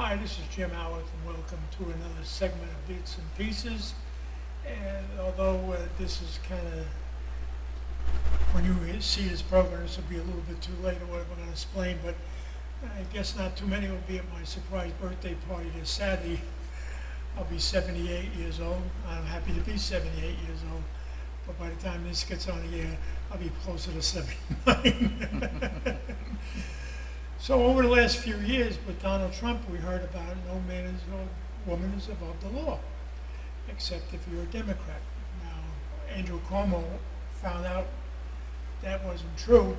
Hi, this is Jim Howarth, and welcome to another segment of Bits and Pieces. And although this is kind of, when you see this program, this will be a little bit too late or what I'm going to explain, but I guess not too many will be at my surprise birthday party this Saturday. I'll be 78 years old. I'm happy to be 78 years old, but by the time this gets on the air, I'll be closer to 79. So over the last few years with Donald Trump, we heard about no man is or woman is above the law, except if you're a Democrat. Now, Andrew Cuomo found out that wasn't true.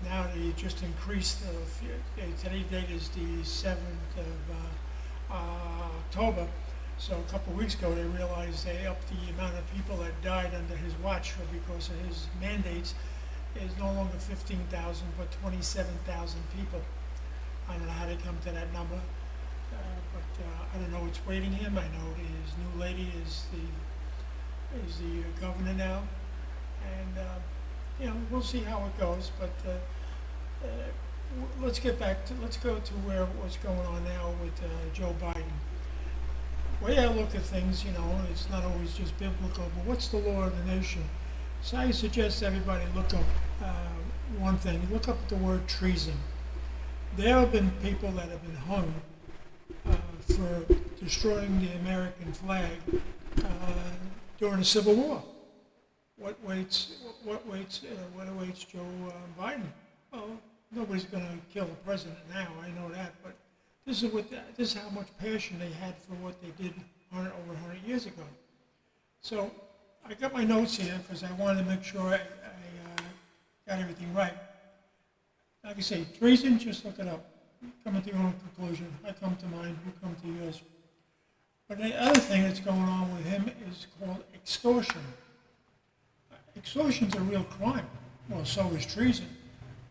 Now they just increased, today's date is the 7th of October, so a couple of weeks ago they realized they upped the amount of people that died under his watch because of his mandates. Is no longer 15,000 but 27,000 people. I don't know how they come to that number, but I don't know what's waiting him. I know his new lady is the governor now, and we'll see how it goes. But let's go to what's going on now with Joe Biden. The way I look at things, it's not always just biblical, but what's the law of the nation? So I suggest everybody look up one thing. Look up the word treason. There have been people that have been hung for destroying the American flag during the Civil War. What awaits Joe Biden? Well, nobody's going to kill the president now. I know that, but this is how much passion they had for what they did over 100 years ago. So I got my notes here because I wanted to make sure I got everything right. Like I say, treason, just look it up. Come to your own conclusion. I come to mine, you come to yours. But the other thing that's going on with him is called extortion. Extortion's a real crime. Well, so is treason.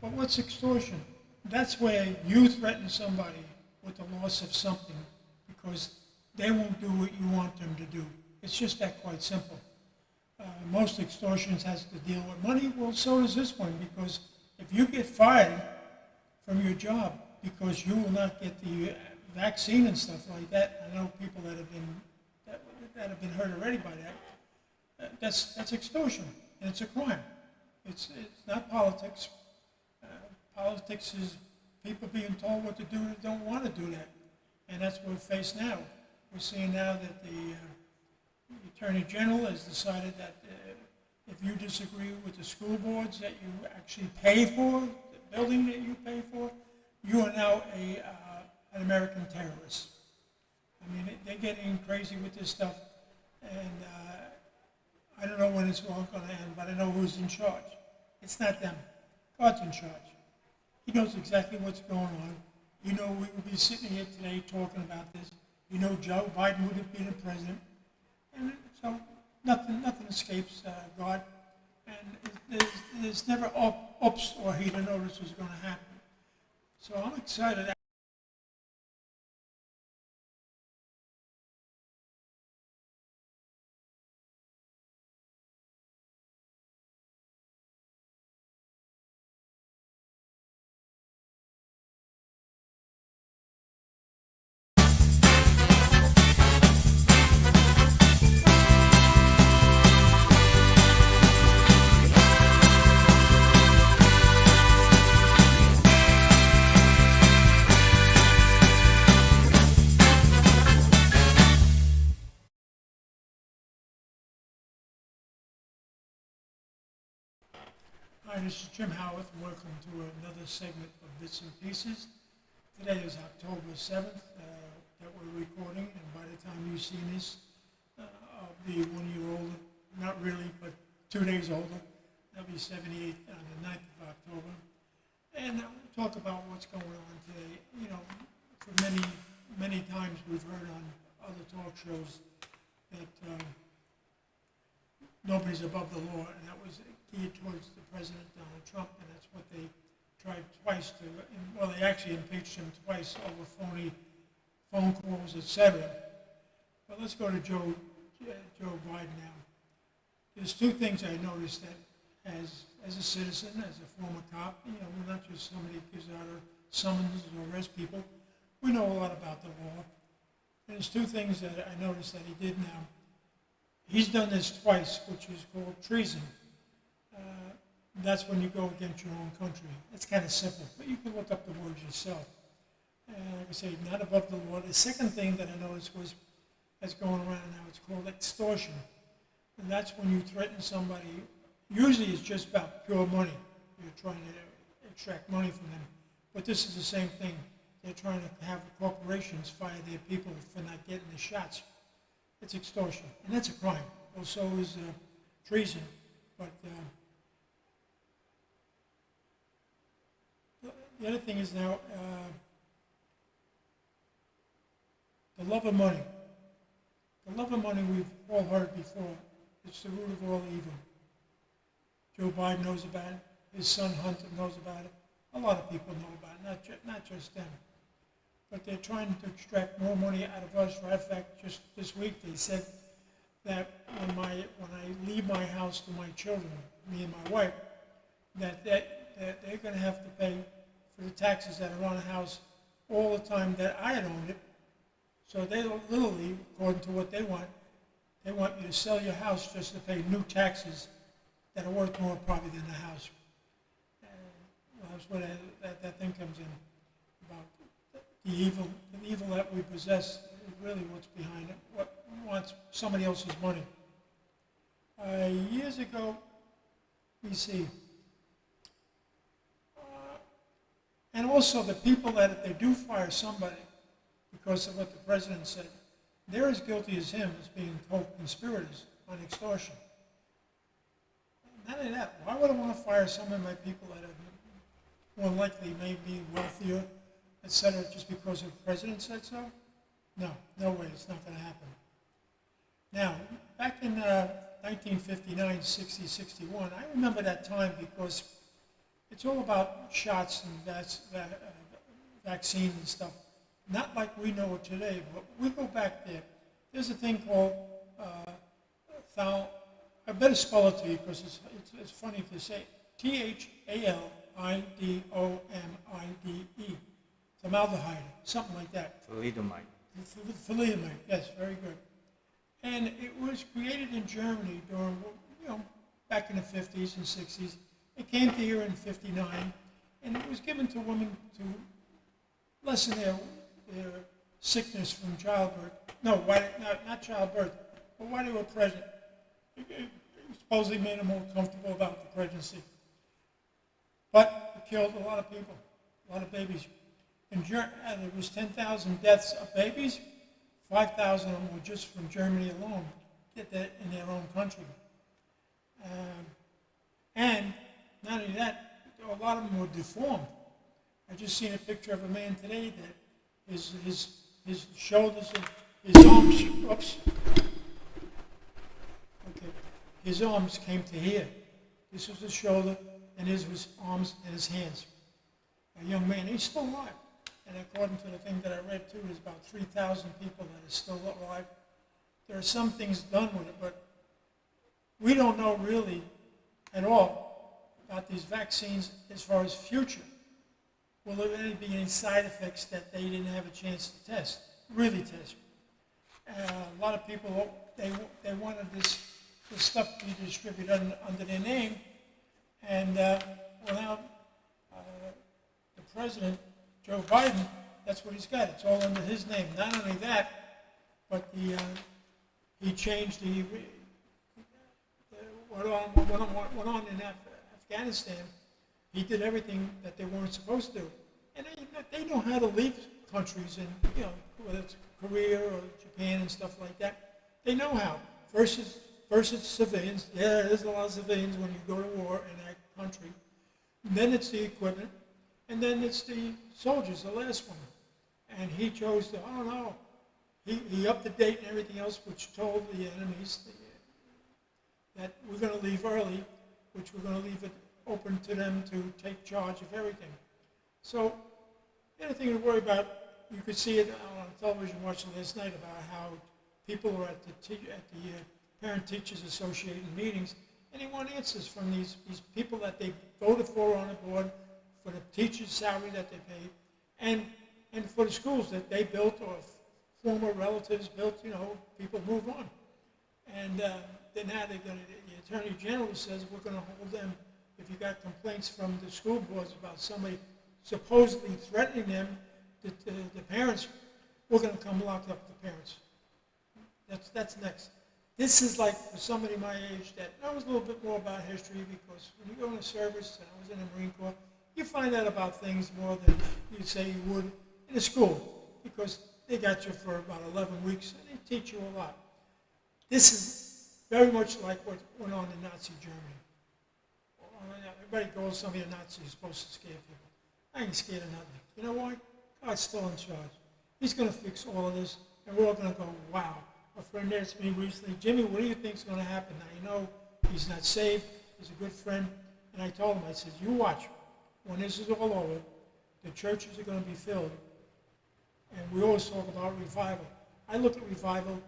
But what's extortion? That's where you threaten somebody with the loss of something because they won't do what you want them to do. It's just that quite simple. Most extortions has to deal with money. Well, so does this one, because if you get fired from your job because you will not get the vaccine and stuff like that, I know people that have been hurt already by that. That's extortion, and it's a crime. It's not politics. Politics is people being told what to do and don't want to do that, and that's what we face now. We're seeing now that the Attorney General has decided that if you disagree with the school boards that you actually pay for, the building that you pay for, you are now an American terrorist. I mean, they're getting crazy with this stuff, and I don't know when it's all going to end, but I know who's in charge. It's not them. God's in charge. He knows exactly what's going on. We would be sitting here today talking about this. Joe Biden would have been the president. And so nothing escapes God, and there's never ups or he didn't know this was going to happen. So I'm excited. Hi, this is Jim Howarth, and welcome to another segment of Bits and Pieces. Today is October 7th that we're recording, and by the time you see this, I'll be 1 year older, not really, but 2 days older. I'll be 78 on the 9th of October. And we'll talk about what's going on today. For many times we've heard on other talk shows that nobody's above the law, and that was geared towards the President Donald Trump, and that's what they tried twice to, they actually impeached him twice over phony phone calls, etc. But let's go to Joe Biden now. There's two things I noticed that as a citizen, as a former cop, we're not just somebody who gives out a summons or arrest people. we know a lot about the law. And there's two things that I noticed that he did now. He's done this twice, which is called treason. That's when you go against your own country. It's kind of simple, but you can look up the words yourself. Like I say, not above the law. The second thing that I noticed was, that's going around now, it's called extortion. And that's when you threaten somebody. Usually it's just about pure money. You're trying to extract money from them. But this is the same thing. They're trying to have the corporations fire their people for not getting the shots. It's extortion, and that's a crime. Also is treason. But the other thing is now the love of money. The love of money we've all heard before. It's the root of all evil. Joe Biden knows about it. His son Hunter knows about it. A lot of people know about it, not just them. But they're trying to extract more money out of us. Right? In fact, just this week they said that when I leave my house to my children, me and my wife, that they're going to have to pay for the taxes that are on the house all the time that I had owned it. So they literally, according to what they want you to sell your house just to pay new taxes that are worth more probably than the house. That's where that thing comes in, about the evil that we possess is really what's behind it, what wants somebody else's money. Years ago, let me see, and also the people that if they do fire somebody because of what the president said, they're as guilty as him as being co-conspirators on extortion. Not only that, why would I want to fire some of my people that are more likely may be wealthier, etc., just because the president said so? No way, it's not going to happen. Now, back in 1959, 60, 61, I remember that time because it's all about shots and vaccines and stuff. Not like we know it today, but we go back there. There's a thing called I better spell it to you because it's funny to say. Thalidomide. Formaldehyde, something like that. Thalidomide, yes, very good. And it was created in Germany during, back in the 50s and 60s. It came to here in 59, and it was given to women to lessen their sickness from childbirth. No, not childbirth, but while they were pregnant. It supposedly made them more comfortable about the pregnancy. But it killed a lot of people, a lot of babies. And there was 10,000 deaths of babies. 5,000 of them were just from Germany alone, get that in their own country. And not only that, a lot of them were deformed. I just seen a picture of a man today that his shoulders and his arms, his arms came to here. This was his shoulder, and his was arms and his hands. A young man, he's still alive. And according to the thing that I read too, there's about 3,000 people that are still alive. There are some things done with it, but we don't know really at all about these vaccines as far as future. Will there really be any side effects that they didn't have a chance to test, really test? A lot of people, they wanted this stuff to be distributed under their name, and without the president, Joe Biden, that's what he's got. It's all under his name. Not only that, but he changed what went on in Afghanistan. He did everything that they weren't supposed to do. And they know how to leave countries, and whether it's Korea or Japan and stuff like that. They know how. First it's civilians. Yeah, there's a lot of civilians when you go to war in that country. And then it's the equipment. And then it's the soldiers, the last one. And he chose to, I don't know, he upped the date and everything else, which told the enemies that we're going to leave early, which we're going to leave it open to them to take charge of everything. So, anything to worry about, you could see it on television watching last night about how people are at the Parent-Teachers Association meetings, and they want answers from these people that they voted for on the board, for the teacher's salary that they pay, and and for the schools that they built or former relatives built, people move on. And then now the Attorney General says we're going to hold them, if you got complaints from the school boards about somebody supposedly threatening them, the parents, we're going to come lock up the parents. That's next. This is like for somebody my age that knows a little bit more about history, because when you go in the service, and I was in the Marine Corps, you find out about things more than you'd say you would in a school, because they got you for about 11 weeks and they teach you a lot. This is very much like what went on in Nazi Germany. Everybody goes, somebody a Nazi is supposed to scare people. I ain't scared of nothing. You know why? God's still in charge. He's going to fix all of this, and we're all going to go, wow. A friend asked me recently, Jimmy, what do you think is going to happen? Now, he's not saved. He's a good friend. And I told him, I said, you watch. When this is all over, the churches are going to be filled. And we always talk about revival. I look at revival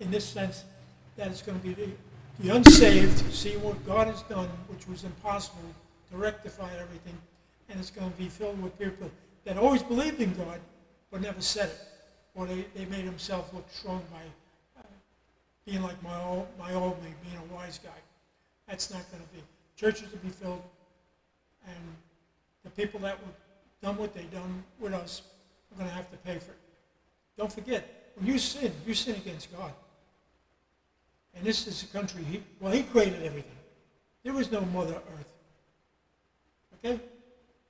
in this sense that it's going to be the unsaved see what God has done, which was impossible to rectify everything, and it's going to be filled with people that always believed in God but never said it, or they made themselves look strong by being like my old me, being a wise guy. That's not going to be. Churches will be filled, and the people that were done what they done with us are going to have to pay for it. Don't forget, when you sin against God. And this is a country, he created everything. There was no Mother Earth. Okay?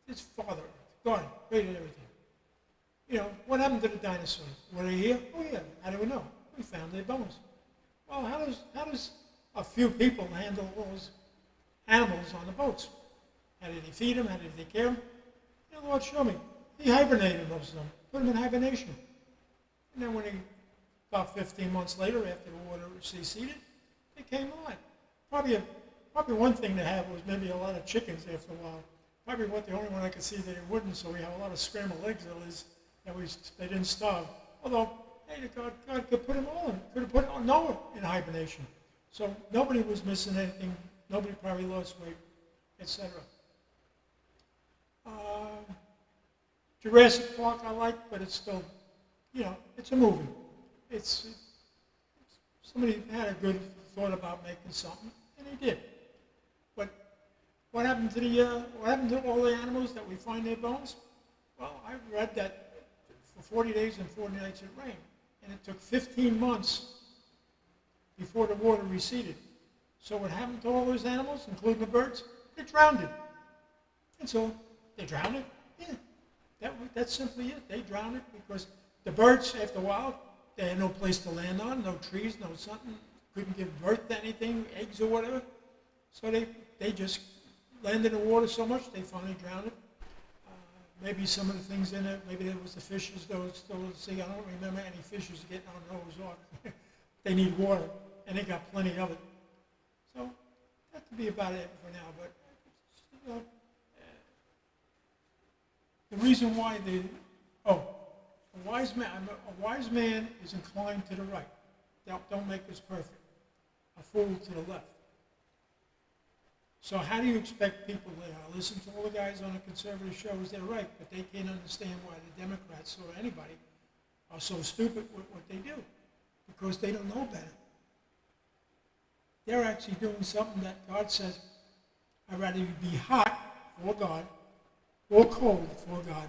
It's Father Earth. God created everything. What happened to the dinosaurs? Were they here? Oh yeah. How do we know? We found their bones. Well, how does a few people handle all those animals on the boats? How did he feed them? How did he take care of them? The Lord showed me. He hibernated most of them. Put them in hibernation. And then about 15 months later, after the water receded, they came alive. Probably one thing they had was maybe a lot of chickens after a while. Probably the only one I could see that they wouldn't, so we have a lot of scrambled eggs that they didn't starve. Although, hey, God could put them all in. Could have put Noah in hibernation. So nobody was missing anything. Nobody probably lost weight, etc. Jurassic Park I like, but it's still, it's a movie. Somebody had a good thought about making something, and he did. But what happened to all the animals that we find their bones? Well, I read that for 40 days and 40 nights it rained, and it took 15 months before the water receded. So what happened to all those animals, including the birds? They drowned it. And so they drowned it? Yeah. That's simply it. They drowned it because the birds, after a while, they had no place to land on, no trees, no something, couldn't give birth to anything, eggs or whatever. So they just landed in the water so much, they finally drowned it. Maybe some of the things in it, maybe there was the fishes, those still at sea. I don't remember any fishes getting on Noah's Ark. They need water, and they got plenty of it. So that could be about it for now. But the reason why a wise man is inclined to the right. Don't make us perfect. A fool to the left. So how do you expect people to listen to all the guys on the conservative shows? They're right, but they can't understand why the Democrats or anybody are so stupid with what they do, because they don't know better. They're actually doing something that God says, I'd rather you be hot for God or cold for God.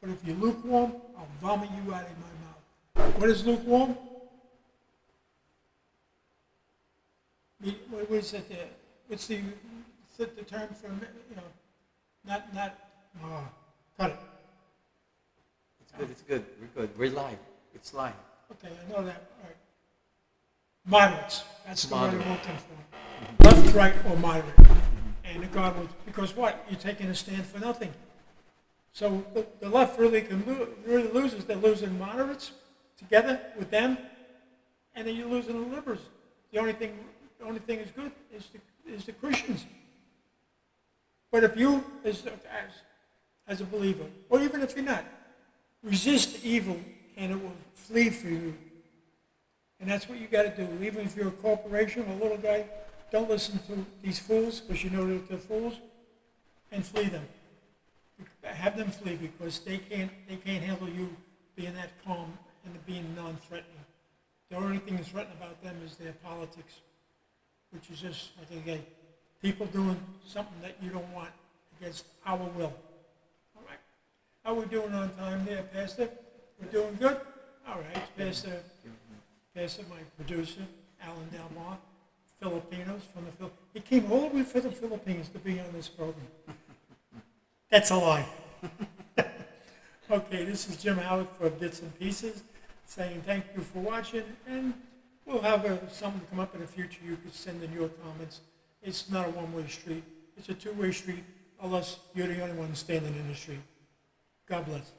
But if you're lukewarm, I'll vomit you out of my mouth. What is lukewarm? What is it there? What's the term for, cut it. It's good. We're good. We're live. It's live. Okay, I know that. All right. Moderates. That's the word I'm looking for. Left, right, or moderate. And God will, because what? You're taking a stand for nothing. So the left really loses. They're losing moderates together with them, and then you're losing the liberals. The only thing is good is the Christians. But if you, as a believer, or even if you're not, resist evil and it will flee from you. And that's what you got to do. Even if you're a corporation or a little guy, don't listen to these fools, because you know that they're fools, and flee them. have them flee because they can't handle you being that calm and being non-threatening. The only thing that's threatening about them is their politics, which is just, I think, people doing something that you don't want against our will. All right. How we doing on time there, Pastor? We're doing good? All right, Pastor, my producer, Alan Delmar, Filipinos from the Philippines. He came all the way from the Philippines to be on this program. That's a lie. Okay, this is Jim Howarth for Bits and Pieces, saying thank you for watching, and we'll have something come up in the future. You could send in your comments. It's not a one-way street. It's a two-way street, unless you're the only one standing in the street. God bless.